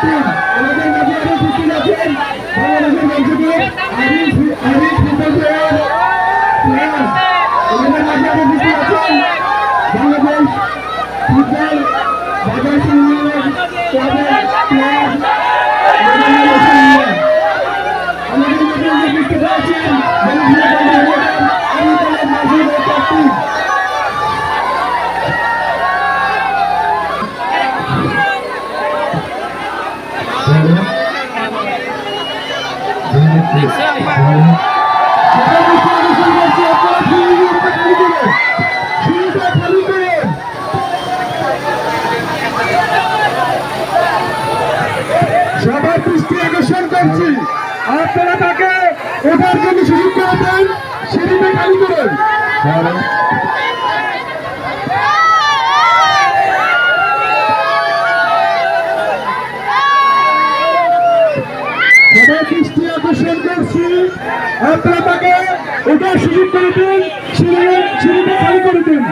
captain আমাদের মাঝে আরো উপস্থিত আছেন বাংলাদেশের মঞ্চ থেকে আরিফ ফুটবলের প্লেয়ার আমাদের মাঝে আরো উপস্থিত আছেন বাংলাদেশ ফুটবল বাজার ইউনিয়ন ক্লাবের প্লেয়ার আমাদের মাঝে উপস্থিত আছেন সবার দৃষ্টি আকর্ষণ করছি আপনারা তাকে ওঠার জন্য সুযোগ করে দেন সিঁড়িতে খালি করুন সবার দৃষ্টি আকর্ষণ করছি আপনারা তাকে ওঠার সুযোগ করে দেন সিঁড়িতে খালি করে দিন